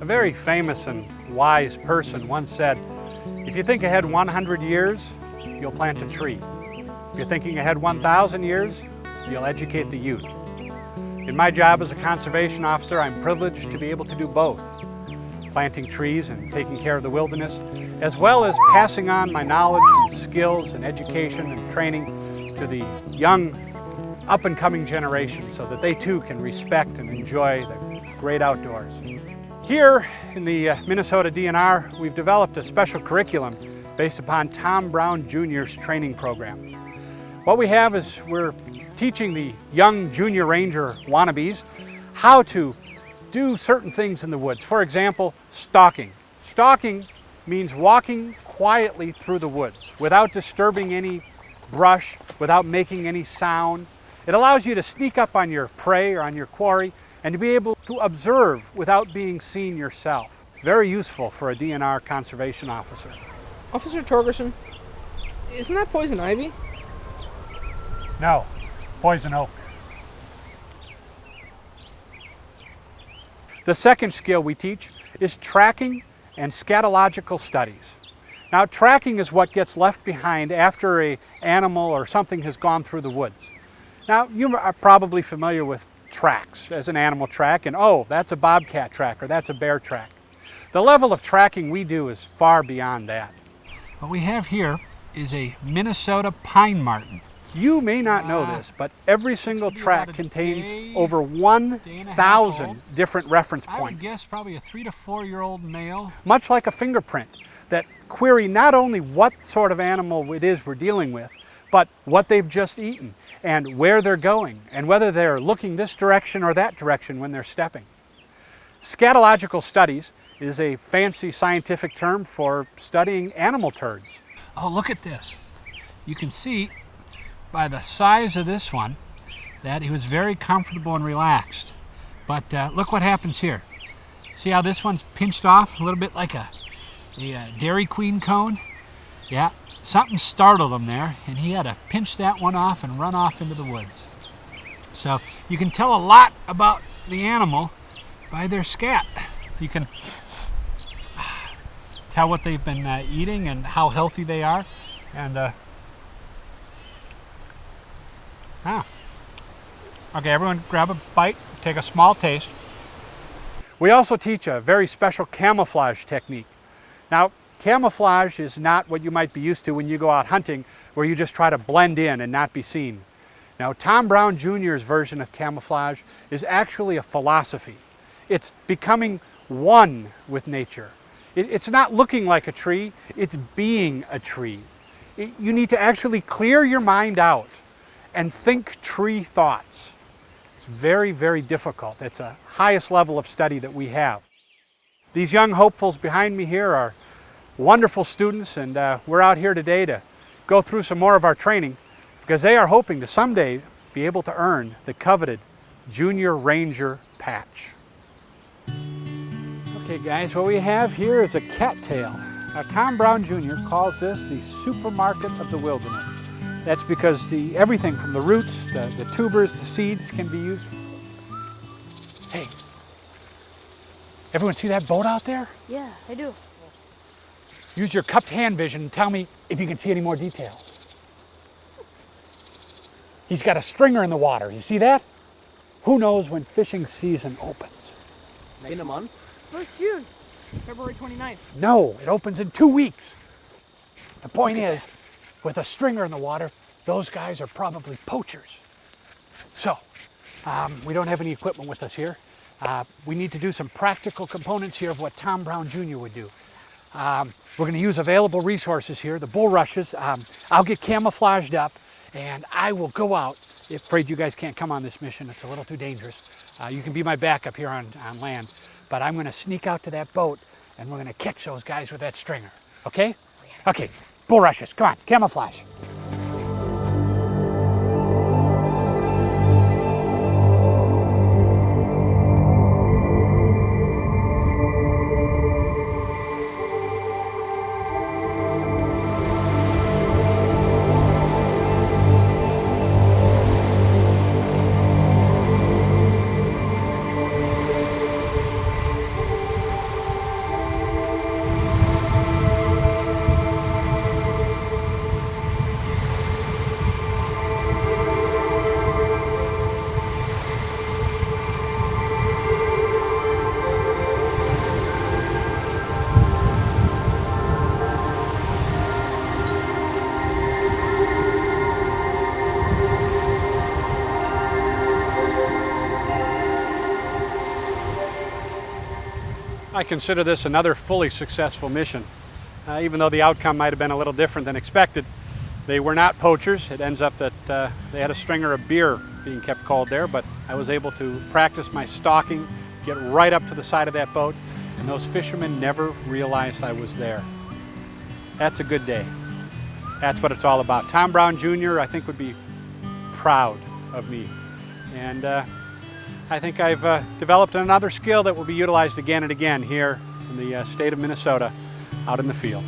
A very famous and wise person once said, if you think ahead 100 years, you'll plant a tree. If you're thinking ahead 1,000 years, you'll educate the youth. In my job as a conservation officer, I'm privileged to be able to do both, planting trees and taking care of the wilderness, as well as passing on my knowledge and skills and education and training to the young, up-and-coming generation so that they too can respect and enjoy the great outdoors. Here in the Minnesota DNR, we've developed a special curriculum based upon Tom Brown Jr.'s training program. What we have is we're teaching the young junior ranger wannabes how to do certain things in the woods. For example, stalking. Stalking means walking quietly through the woods without disturbing any brush, without making any sound. It allows you to sneak up on your prey or on your quarry and to be able to observe without being seen yourself. Very useful for a DNR conservation officer. Officer Torgerson, isn't that poison ivy? No, poison oak. The second skill we teach is tracking and scatological studies. Now, tracking is what gets left behind after an animal or something has gone through the woods. Now, you are probably familiar with tracks as an animal track, and oh, that's a bobcat track or that's a bear track. The level of tracking we do is far beyond that. What we have here is a Minnesota pine marten. You may not know this, but every single track contains over 1,000 different reference points. I would guess probably a 3 to 4 year old male. Much like a fingerprint that query not only what sort of animal it is we're dealing with, but what they've just eaten and where they're going and whether they're looking this direction or that direction when they're stepping. Scatological studies is a fancy scientific term for studying animal turds. Oh, look at this. You can see by the size of this one that he was very comfortable and relaxed. But look what happens here. See how this one's pinched off a little bit like a Dairy Queen cone? Yeah, something startled him there and he had to pinch that one off and run off into the woods. So you can tell a lot about the animal by their scat. You can tell what they've been eating and how healthy they are. And okay, everyone grab a bite, take a small taste. We also teach a very special camouflage technique. Now, camouflage is not what you might be used to when you go out hunting, where you just try to blend in and not be seen. Now, Tom Brown Jr.'s version of camouflage is actually a philosophy. It's becoming one with nature. It's not looking like a tree, it's being a tree. You need to actually clear your mind out and think tree thoughts. It's very, very difficult. It's the highest level of study that we have. These young hopefuls behind me here are wonderful students, and we're out here today to go through some more of our training because they are hoping to someday be able to earn the coveted Junior Ranger patch. Okay guys, what we have here is a cattail. Now, Tom Brown Jr. calls this the supermarket of the wilderness. That's because everything from the roots, the tubers, the seeds can be used. Hey, everyone see that boat out there? Yeah, I do. Use your cupped hand vision and tell me if you can see any more details. He's got a stringer in the water. You see that? Who knows when fishing season opens? In a month? 1st June. February 29th. No, it opens in 2 weeks. The point is, with a stringer in the water, those guys are probably poachers. So, we don't have any equipment with us here. We need to do some practical components here of what Tom Brown Jr. would do. We're going to use available resources here, the bulrushes. I'll get camouflaged up and I will go out. Afraid you guys can't come on this mission. It's a little too dangerous. You can be my backup here on land. But I'm going to sneak out to that boat and we're going to catch those guys with that stringer. Okay? Okay, bulrushes, come on, camouflage. I consider this another fully successful mission. Even though the outcome might have been a little different than expected, they were not poachers. It ends up that they had a stringer of beer being kept cold there, but I was able to practice my stalking, get right up to the side of that boat, and those fishermen never realized I was there. That's a good day. That's what it's all about. Tom Brown Jr., I think, would be proud of me. And I think I've developed another skill that will be utilized again and again here in the state of Minnesota, out in the field.